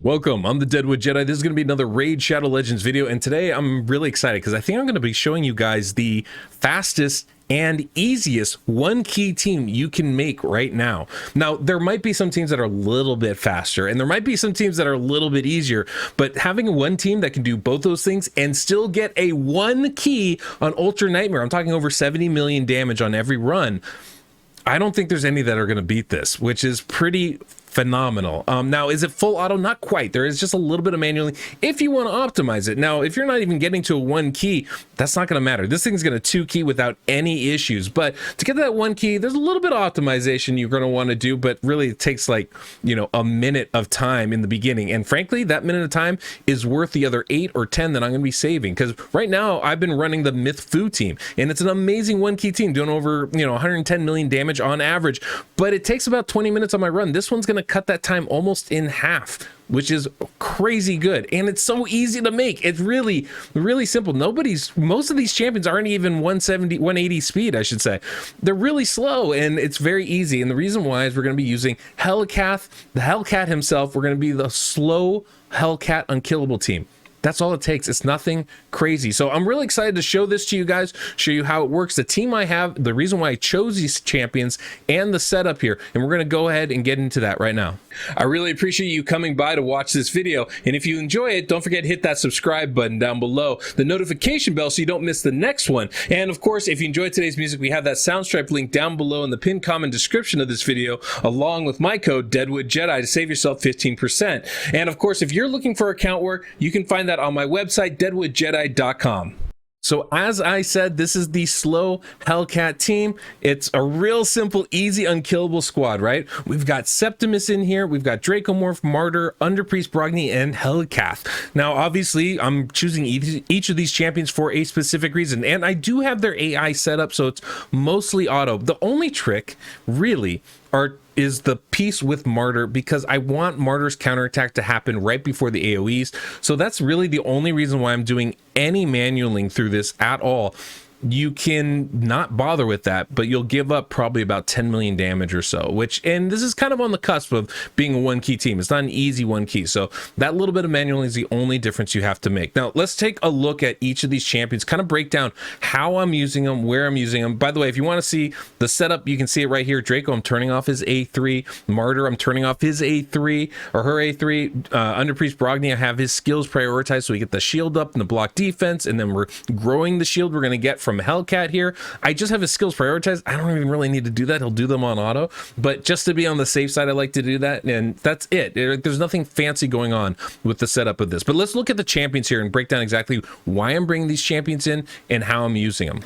Welcome, I'm the Deadwood Jedi. This is going to be another Raid Shadow Legends video, and today I'm really excited because I think I'm going to be showing you guys the fastest and easiest one key team you can make right now. Now, there might be some teams that are a little bit faster, and there might be some teams that are a little bit easier, but having one team that can do both those things and still get a one key on Ultra Nightmare, I'm talking over 70 million damage on every run, I don't think there's any that are going to beat this, which is pretty phenomenal. Now, is it full auto? Not quite. There is just a little bit of manually if you want to optimize it. Now, if you're not even getting to a one key, that's not going to matter. This thing's going to two key without any issues. But to get to that one key, there's a little bit of optimization you're going to want to do, but really it takes like, you know, a minute of time in the beginning. And frankly, that minute of time is worth the other 8 or 10 that I'm going to be saving. Because right now I've been running the Myth Fu team, and it's an amazing one key team doing over, 110 million damage on average, but it takes about 20 minutes on my run. This one's going to cut that time almost in half, which is crazy good, and it's so easy to make. It's really simple. Most of these champions aren't even 170 180 speed, I should say. They're really slow, and it's very easy. And the reason why is we're going to be using Helicath, the Hellcat himself. We're going to be the Slow Helicath Unkillable team. That's all it takes. It's nothing crazy. So I'm really excited to show this to you guys, show you how it works, the team I have, the reason why I chose these champions, and the setup here. And we're going to go ahead and get into that right now. I really appreciate you coming by to watch this video. And if you enjoy it, don't forget to hit that subscribe button down below, the notification bell so you don't miss the next one. And of course, if you enjoyed today's music, we have that Soundstripe link down below in the pinned comment description of this video, along with my code Deadwood Jedi to save yourself 15%. And of course, if you're looking for account work, you can find that on my website, deadwoodjedi.com. So as I said, this is the Slow Hellcat team. It's a real simple, easy, unkillable squad, right? We've got Septimus in here. We've got Draco, Martyr, Underpriest, Brogni, and Helicath. Now, obviously, I'm choosing each of these champions for a specific reason, and I do have their AI set up, so it's mostly auto. The only trick, really, is the piece with Martyr, because I want Martyr's counterattack to happen right before the AoEs. So that's really the only reason why I'm doing any manualing through this at all. You can not bother with that, but you'll give up probably about 10 million damage or so, and this is kind of on the cusp of being a one key team. It's not an easy one key. So that little bit of manualing is the only difference you have to make. Now let's take a look at each of these champions, kind of break down how I'm using them, where I'm using them. By the way, if you want to see the setup, you can see it right here. Draco, I'm turning off his A3. Martyr, I'm turning off his A3 or her A3. Underpriest Brogni, I have his skills prioritized so we get the shield up and the block defense, and then we're growing the shield we're going to get from Hellcat here. I just have his skills prioritized. I don't even really need to do that. He'll do them on auto, but just to be on the safe side, I like to do that, and that's it. There's nothing fancy going on with the setup of this. But let's look at the champions here and break down exactly why I'm bringing these champions in and how I'm using them.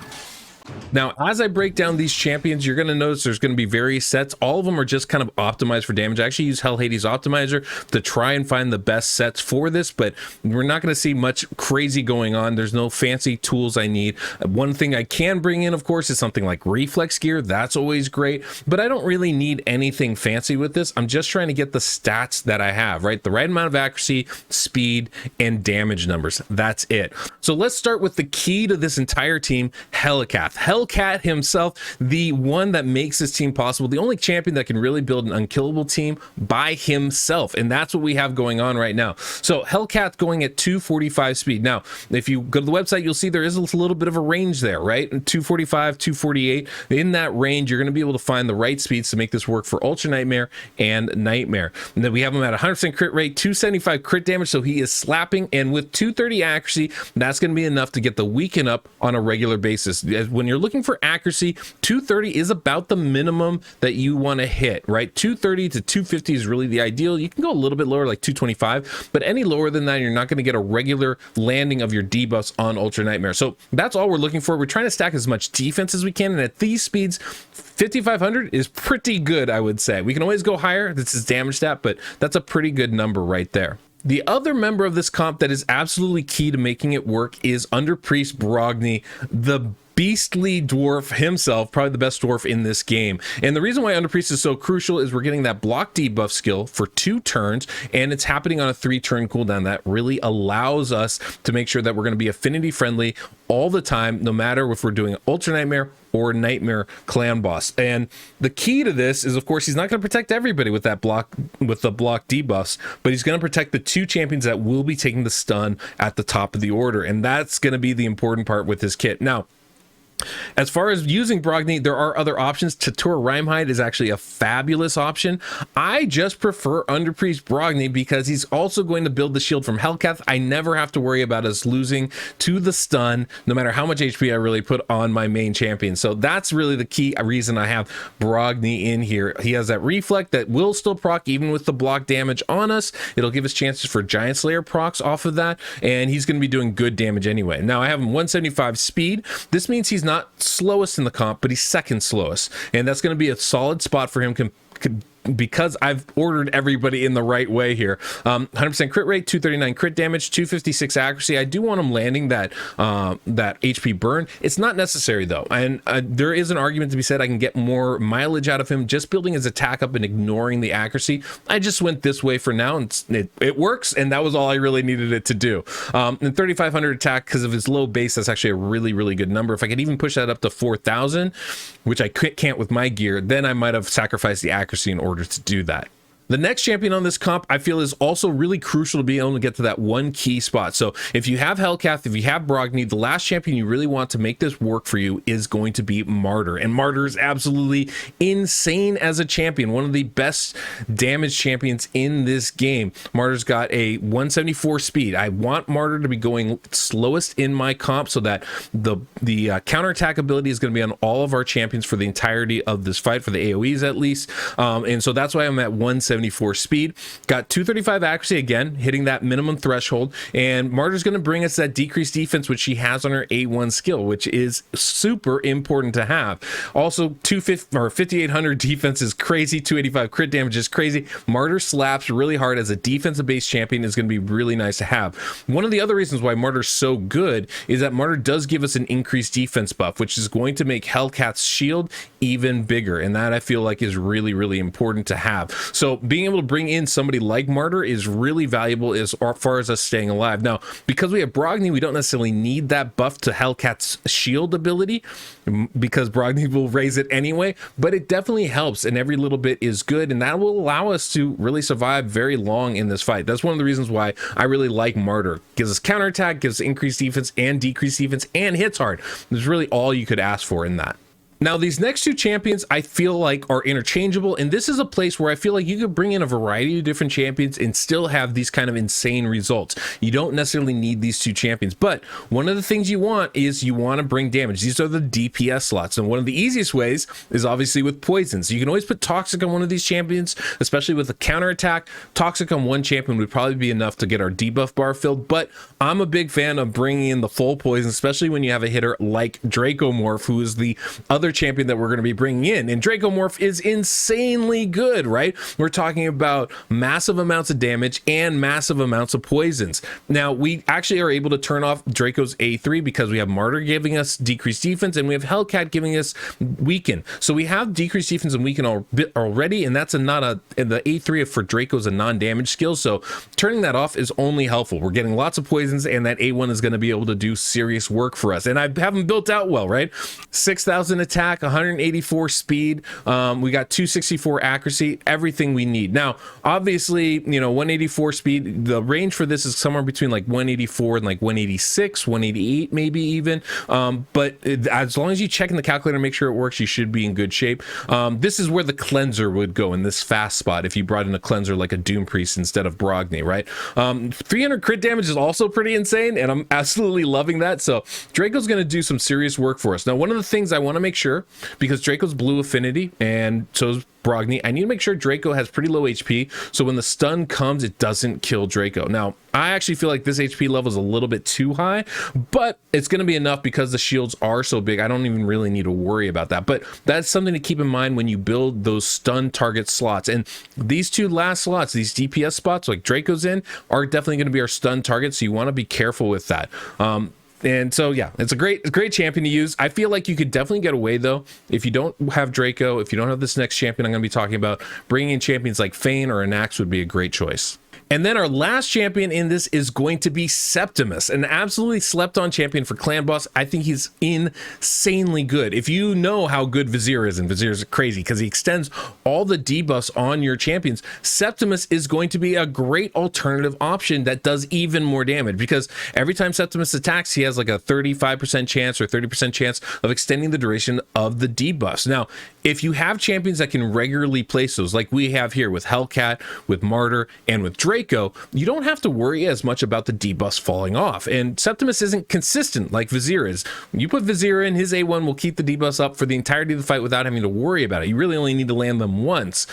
Now, as I break down these champions, you're going to notice there's going to be various sets. All of them are just kind of optimized for damage. I actually use Hell Hades Optimizer to try and find the best sets for this, but we're not going to see much crazy going on. There's no fancy tools I need. One thing I can bring in, of course, is something like reflex gear. That's always great, but I don't really need anything fancy with this. I'm just trying to get the stats that I have, right? The right amount of accuracy, speed, and damage numbers. That's it. So let's start with the key to this entire team, Helicath. Hellcat himself, the one that makes this team possible, the only champion that can really build an unkillable team by himself, and that's what we have going on right now. So Hellcat going at 245 speed. Now, if you go to the website, you'll see there is a little bit of a range there, right? 245, 248. In that range, you're going to be able to find the right speeds to make this work for Ultra Nightmare and Nightmare. And then we have him at 100% crit rate, 275 crit damage, so he is slapping, and with 230 accuracy, that's going to be enough to get the weaken up on a regular basis. When you're looking for accuracy, 230 is about the minimum that you want to hit, right? 230 to 250 is really the ideal. You can go a little bit lower, like 225, but any lower than that, you're not going to get a regular landing of your debuffs on Ultra Nightmare. So that's all we're looking for. We're trying to stack as much defense as we can, and at these speeds, 5,500 is pretty good, I would say. We can always go higher. This is damage stat, but that's a pretty good number right there. The other member of this comp that is absolutely key to making it work is Underpriest Brogni, the beastly dwarf himself, probably the best dwarf in this game. And the reason why Underpriest is so crucial is we're getting that block debuff skill for 2 turns, and it's happening on a 3-turn cooldown. That really allows us to make sure that we're going to be affinity friendly all the time, no matter if we're doing Ultra Nightmare or Nightmare Clan Boss. And the key to this is, of course, he's not going to protect everybody with that block, with the block debuffs, but he's going to protect the 2 champions that will be taking the stun at the top of the order, and that's going to be the important part with this kit. Now, as far as using Brogni, there are other options. Tatur Rhymehide is actually a fabulous option. I just prefer Underpriest Brogni because he's also going to build the shield from Hellcath. I never have to worry about us losing to the stun, no matter how much HP I really put on my main champion. So that's really the key reason I have Brogni in here. He has that reflect that will still proc even with the block damage on us. It'll give us chances for Giant Slayer procs off of that, and he's going to be doing good damage anyway. Now, I have him 175 speed. This means he's not slowest in the comp, but he's second slowest, and that's going to be a solid spot for him because I've ordered everybody in the right way here. 100% crit rate, 239 crit damage, 256 accuracy. I do want him landing that that HP burn. It's not necessary though, and there is an argument to be said I can get more mileage out of him just building his attack up and ignoring the accuracy. I just went this way for now, and it works, and that was all I really needed it to do. And 3,500 attack because of his low base. That's actually a really good number. If I could even push that up to 4,000, which I can't with my gear, then I might have sacrificed the accuracy in order to do that. The next champion on this comp, I feel, is also really crucial to be able to get to that 1 key spot. So if you have Hellcath, if you have Brogni, the last champion you really want to make this work for you is going to be Martyr. And Martyr is absolutely insane as a champion, one of the best damage champions in this game. Martyr's got a 174 speed. I want Martyr to be going slowest in my comp so that the counterattack ability is going to be on all of our champions for the entirety of this fight, for the AoEs at least. And so that's why I'm at 174 speed. Got 235 accuracy, again, hitting that minimum threshold. And Martyr's going to bring us that decreased defense, which she has on her A1 skill, which is super important to have. Also, 5,800 defense is crazy. 285 crit damage is crazy. Martyr slaps really hard as a defensive-based champion is going to be really nice to have. One of the other reasons why Martyr's so good is that Martyr does give us an increased defense buff, which is going to make Hellcat's shield even bigger. And that I feel like is really important to have. So being able to bring in somebody like Martyr is really valuable as far as us staying alive. Now, because we have Brogni, we don't necessarily need that buff to Hellcat's shield ability because Brogni will raise it anyway, but it definitely helps, and every little bit is good, and that will allow us to really survive very long in this fight. That's one of the reasons why I really like Martyr. Gives us counterattack, gives increased defense and decreased defense, and hits hard. There's really all you could ask for in that. Now, these next 2 champions I feel like are interchangeable, and this is a place where I feel like you could bring in a variety of different champions and still have these kind of insane results. You don't necessarily need these 2 champions, but one of the things you want is you want to bring damage. These are the DPS slots, and one of the easiest ways is obviously with poisons. You can always put Toxic on one of these champions, especially with a counterattack. Toxic on one champion would probably be enough to get our debuff bar filled, but I'm a big fan of bringing in the full poison, especially when you have a hitter like Draco Morph, who is the other champion that we're going to be bringing in. And Draco Morph is insanely good, right? We're talking about massive amounts of damage and massive amounts of poisons. Now, we actually are able to turn off Draco's A3 because we have Martyr giving us decreased defense and we have Hellcat giving us weaken. So we have decreased defense and weaken already, and that's the A3 for Draco is a non-damage skill. So turning that off is only helpful. We're getting lots of poisons, and that A1 is going to be able to do serious work for us. And I have them built out well, right? 6,000 attack, 184 speed, we got 264 accuracy, everything we need. Now, obviously, 184 speed, the range for this is somewhere between like 184 and like 186, 188 maybe even, but as long as you check in the calculator and make sure it works, you should be in good shape. This is where the cleanser would go in this fast spot if you brought in a cleanser like a Doom Priest instead of Brogni, right? 300 crit damage is also pretty insane, and I'm absolutely loving that. So Draco's going to do some serious work for us. Now, one of the things I want to make sure, because Draco's blue affinity and so is Brogni, I need to make sure Draco has pretty low HP, so when the stun comes, it doesn't kill Draco. Now, I actually feel like this HP level is a little bit too high, but it's going to be enough because the shields are so big. I don't even really need to worry about that, but that's something to keep in mind when you build those stun target slots. And these 2 last slots, these DPS spots like Draco's in, are definitely going to be our stun targets, so you want to be careful with that. And so, yeah, it's a great champion to use. I feel like you could definitely get away, though, if you don't have Draco, if you don't have this next champion I'm going to be talking about, bringing in champions like Fane or Anax would be a great choice. And then our last champion in this is going to be Septimus, an absolutely slept on champion for Clan Boss. I think he's insanely good. If you know how good Vizier is, and Vizier is crazy because he extends all the debuffs on your champions, Septimus is going to be a great alternative option that does even more damage, because every time Septimus attacks, he has like a 35% chance or 30% chance of extending the duration of the debuffs. Now, if you have champions that can regularly place those, like we have here with Hellcat, with Martyr, and with Draco, you don't have to worry as much about the debuffs falling off. And Septimus isn't consistent like Vizier is. You put Vizier in, his A1 will keep the debuffs up for the entirety of the fight without having to worry about it. You really only need to land them once.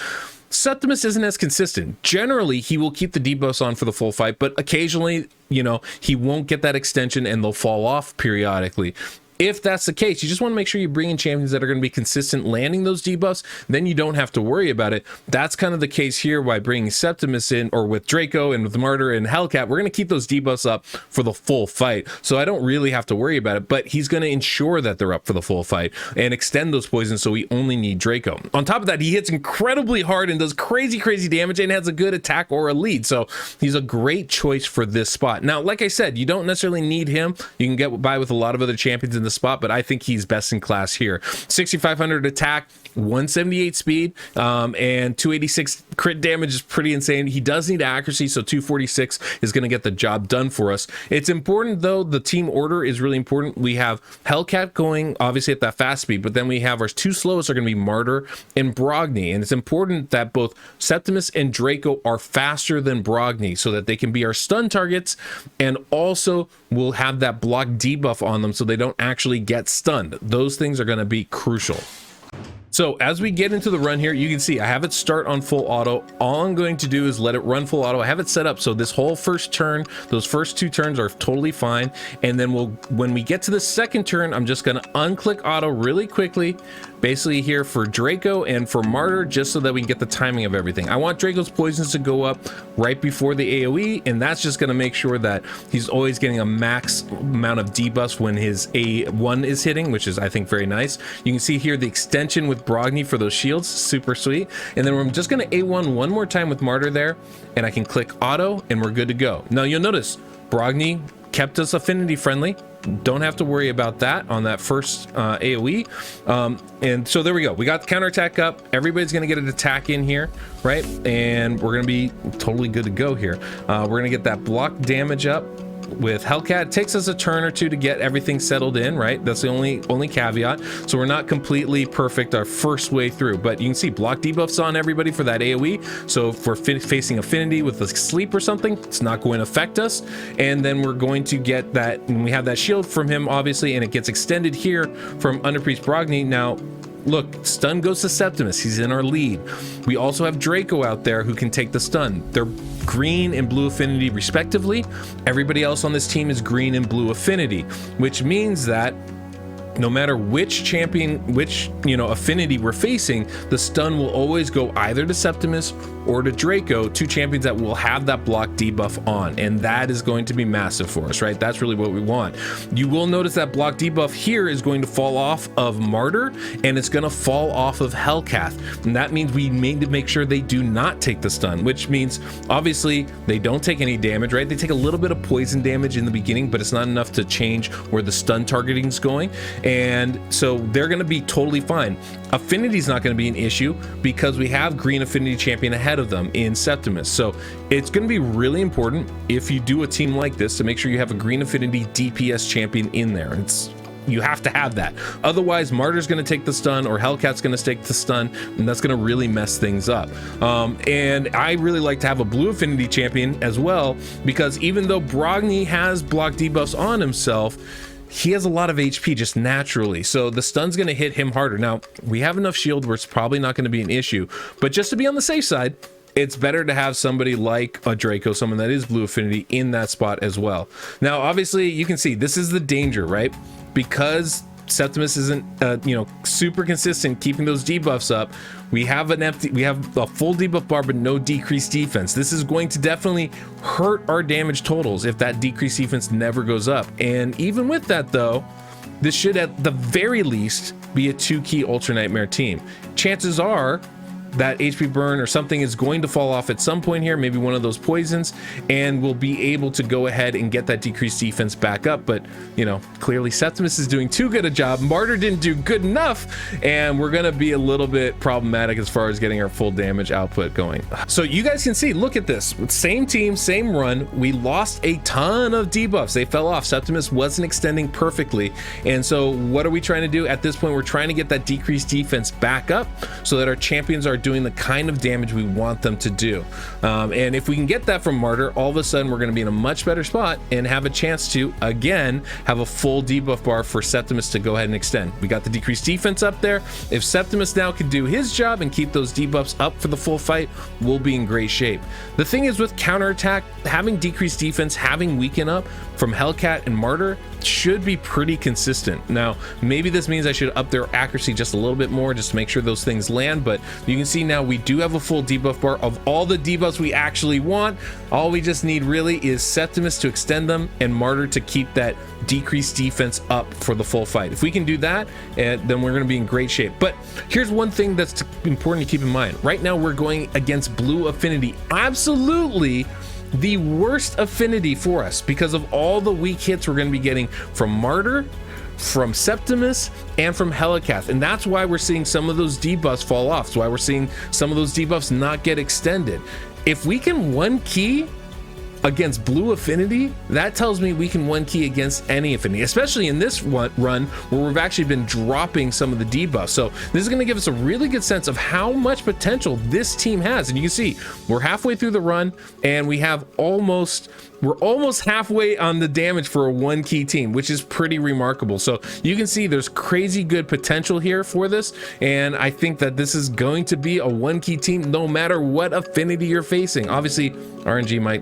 Septimus isn't as consistent. Generally, he will keep the debuffs on for the full fight, but occasionally, you know, he won't get that extension and they'll fall off periodically. If that's the case, you just want to make sure you bring in champions that are going to be consistent landing those debuffs, then you don't have to worry about it. That's kind of the case here by bringing Septimus in, or with Draco and with Martyr and Hellcat. We're going to keep those debuffs up for the full fight, so I don't really have to worry about it, but he's going to ensure that they're up for the full fight and extend those poisons, so we only need Draco. On top of that, he hits incredibly hard and does crazy damage and has a good attack or a lead, so he's a great choice for this spot. Now, like I said, you don't necessarily need him. You can get by with a lot of other champions in the spot, but I think he's best in class here. 6,500 attack, 178 speed, and 286 crit damage is pretty insane. He does need accuracy, so 246 is going to get the job done for us. It's important, though, the team order is really important. We have Hellcat going obviously at that fast speed, but then we have our two slowest are going to be Martyr and Brogni, and it's important that both Septimus and Draco are faster than Brogni so that they can be our stun targets, and also will have that block debuff on them so they don't actually get stunned. Those things are going to be crucial. So as we get into the run here, you can see I have it start on full auto. All I'm going to do is let it run full auto. I have it set up so this whole first turn, those first two turns are totally fine. And then when we get to the second turn, I'm just going to unclick auto really quickly, basically here for Draco and for Martyr, just so that we can get the timing of everything. I want Draco's poisons to go up right before the AoE, and that's just going to make sure that he's always getting a max amount of debuffs when his A1 is hitting, which is, I think, very nice. You can see here the extension with Brogni for those shields, super sweet. And then I'm just going to A1 one more time with Martyr there, and I can click auto, and we're good to go. Now you'll notice Brogni kept us affinity friendly. Don't have to worry about that on that first AoE. And so there we go. We got the counterattack up. Everybody's going to get an attack in here, right? And we're going to be totally good to go here. We're going to get that block damage up with Hellcat. It takes us a turn or two to get everything settled in, right? That's the only caveat. So we're not completely perfect our first way through, but you can see block debuffs on everybody for that AoE. So if we're facing affinity with a sleep or something, it's not going to affect us. And then we're going to get that, and we have that shield from him, obviously, and it gets extended here from Underpriest Brogni. Now, look, stun goes to Septimus. He's in our lead. We also have Draco out there who can take the stun. They're green and blue affinity respectively. Everybody else on this team is green and blue affinity, which means that no matter which champion, which, you know, affinity we're facing, the stun will always go either to Septimus or to Draco, two champions that will have that block debuff on, and that is going to be massive for us, right? That's really what we want. You will notice that block debuff here is going to fall off of Martyr, and it's going to fall off of Hellcath, and that means we need to make sure they do not take the stun, which means obviously they don't take any damage, right? They take a little bit of poison damage in the beginning, but it's not enough to change where the stun targeting is going, and so they're going to be totally fine. Affinity is not going to be an issue because we have green affinity champion ahead of them in Septimus. So it's going to be really important if you do a team like this to make sure you have a green affinity DPS champion in there. You have to have that. Otherwise, Martyr's going to take the stun or Hellcat's going to take the stun, and that's going to really mess things up. And I really like to have a blue affinity champion as well, because even though Brogni has block debuffs on himself, he has a lot of HP just naturally, so the stun's going to hit him harder. Now, we have enough shield where it's probably not going to be an issue, but just to be on the safe side, it's better to have somebody like a Draco, someone that is blue affinity, in that spot as well. Now, obviously, you can see this is the danger, right? Because Septimus isn't, super consistent keeping those debuffs up. We have a full debuff bar, but no decreased defense. This is going to definitely hurt our damage totals if that decreased defense never goes up. And even with that, though, this should at the very least be a 2-key Ultra Nightmare team. Chances are that HP burn or something is going to fall off at some point here, maybe one of those poisons, and we'll be able to go ahead and get that decreased defense back up. But, clearly Septimus is doing too good a job. Martyr didn't do good enough, and we're going to be a little bit problematic as far as getting our full damage output going. So you guys can see, look at this. Same team, same run. We lost a ton of debuffs. They fell off. Septimus wasn't extending perfectly. And so what are we trying to do? At this point, we're trying to get that decreased defense back up so that our champions are doing the kind of damage we want them to do. And if we can get that from Martyr, all of a sudden we're going to be in a much better spot and have a chance to, again, have a full debuff bar for Septimus to go ahead and extend. We got the decreased defense up there. If Septimus now can do his job and keep those debuffs up for the full fight, we'll be in great shape. The thing is, with counterattack, having decreased defense, having weaken up from Hellcat and Martyr should be pretty consistent. Now, maybe this means I should up their accuracy just a little bit more just to make sure those things land, but you can see now we do have a full debuff bar of all the debuffs we actually want. All we just need really is Septimus to extend them and Martyr to keep that decreased defense up for the full fight. If we can do that, then we're going to be in great shape. But here's one thing that's important to keep in mind. Right now we're going against Blue Affinity, absolutely the worst affinity for us because of all the weak hits we're going to be getting from Martyr, from Septimus, and from Helicath. And that's why we're seeing some of those debuffs fall off. That's why we're seeing some of those debuffs not get extended. If we can one key against Blue Affinity, that tells me we can one key against any affinity, especially in this run where we've actually been dropping some of the debuffs. So this is going to give us a really good sense of how much potential this team has. And you can see we're halfway through the run and we're almost halfway on the damage for a 1-key team, which is pretty remarkable. So you can see there's crazy good potential here for this, and I think that this is going to be a 1-key team no matter what affinity you're facing. Obviously RNG might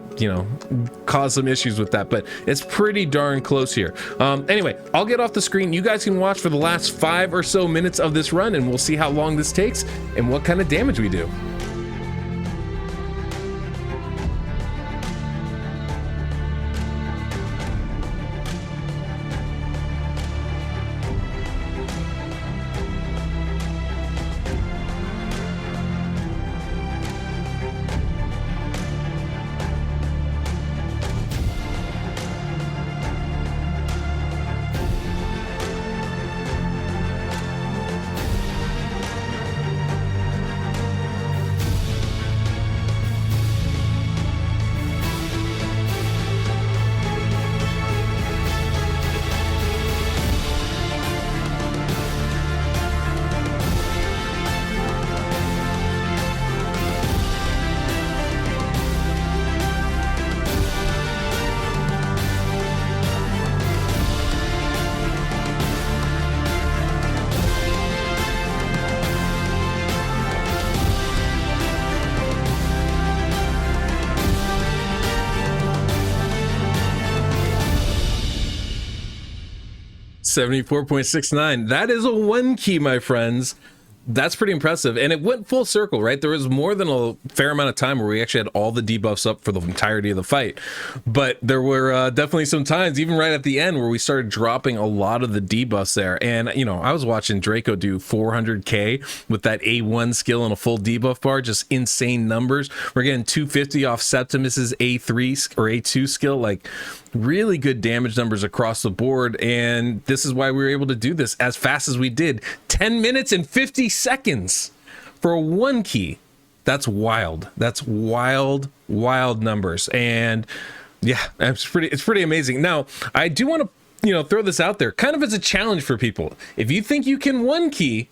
cause some issues with that, but it's pretty darn close here. Anyway, I'll get off the screen. You guys can watch for the last 5 or so minutes of this run, and we'll see how long this takes and what kind of damage we do. 74.69. That is a 1 key, my friends. That's pretty impressive. And it went full circle, right? There was more than a fair amount of time where we actually had all the debuffs up for the entirety of the fight. But there were definitely some times, even right at the end, where we started dropping a lot of the debuffs there. And, you know, I was watching Draco do 400k with that A1 skill and a full debuff bar, just insane numbers. We're getting 250 off Septimus's A3 or A2 skill, like really good damage numbers across the board. And this is why we were able to do this as fast as we did. 10 minutes and 50 seconds for a 1 key. That's wild. That's wild numbers. And yeah, it's pretty amazing. Now, I do want to, throw this out there kind of as a challenge for people. If you think you can 1 key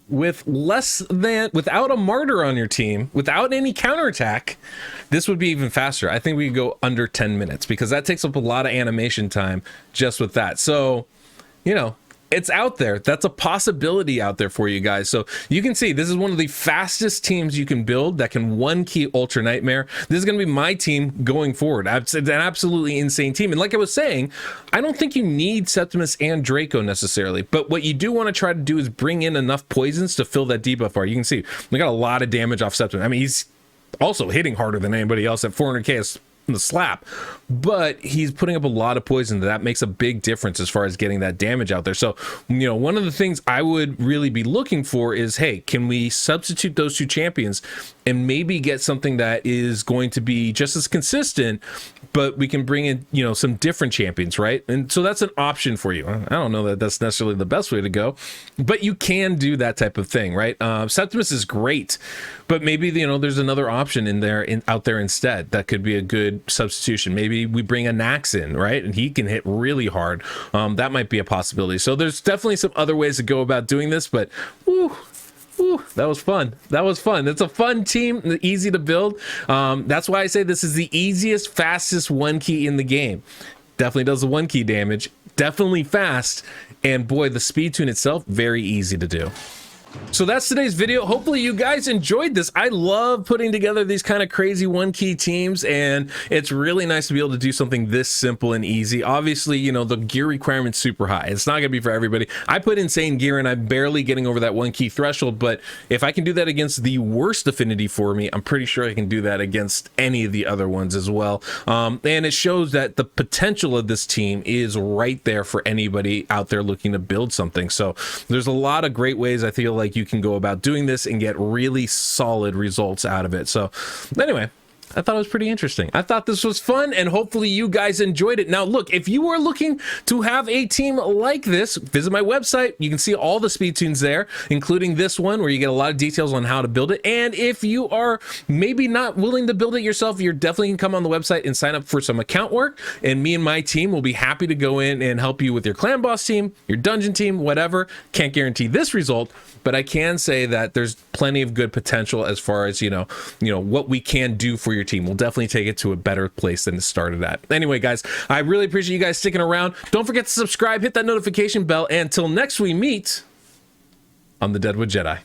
with without a Martyr on your team, without any counterattack, this would be even faster. I think we could go under 10 minutes because that takes up a lot of animation time just with that. So, It's out there. That's a possibility out there for you guys. So you can see this is one of the fastest teams you can build that can one key Ultra Nightmare. This is going to be my team going forward. It's an absolutely insane team. And like I was saying, I don't think you need Septimus and Draco necessarily, but what you do want to try to do is bring in enough poisons to fill that debuff bar. You can see we got a lot of damage off Septimus. I mean, he's also hitting harder than anybody else at 400k the slap, but he's putting up a lot of poison. That makes a big difference as far as getting that damage out there. So, you know, one of the things I would really be looking for is, hey, can we substitute those two champions and maybe get something that is going to be just as consistent, but we can bring in, you know, some different champions, right? And so that's an option for you. I don't know that that's necessarily the best way to go, but you can do that type of thing, right? Septimus is great, but maybe, you know, there's another option in there, out there instead that could be a good substitution. Maybe we bring a Nax in, right? And he can hit really hard. That might be a possibility. So there's definitely some other ways to go about doing this, but woo, that was fun. That was fun. It's a fun team, easy to build. That's why I say this is the easiest, fastest one key in the game. Definitely does the one key damage, definitely fast, and boy, the speed tune itself, very easy to do. So that's today's video. Hopefully you guys enjoyed this. I love putting together these kind of crazy one key teams, and it's really nice to be able to do something this simple and easy. Obviously, you know, the gear requirement's super high. It's not gonna be for everybody. I put insane gear and I'm barely getting over that one key threshold, but if I can do that against the worst affinity for me, I'm pretty sure I can do that against any of the other ones as well. And it shows that the potential of this team is right there for anybody out there looking to build something. So there's a lot of great ways I feel like you can go about doing this and get really solid results out of it. So anyway, I thought it was pretty interesting. I thought this was fun, and hopefully you guys enjoyed it. Now, look, if you are looking to have a team like this, visit my website. You can see all the speed tunes there, including this one where you get a lot of details on how to build it. And if you are maybe not willing to build it yourself, you're definitely can come on the website and sign up for some account work, and me and my team will be happy to go in and help you with your clan boss team, your dungeon team, whatever. Can't guarantee this result, but I can say that there's plenty of good potential as far as, you know, what we can do for your team. We'll definitely take it to a better place than it started at. Anyway, guys, I really appreciate you guys sticking around. Don't forget to subscribe, hit that notification bell, and until next we meet on the Deadwood Jedi.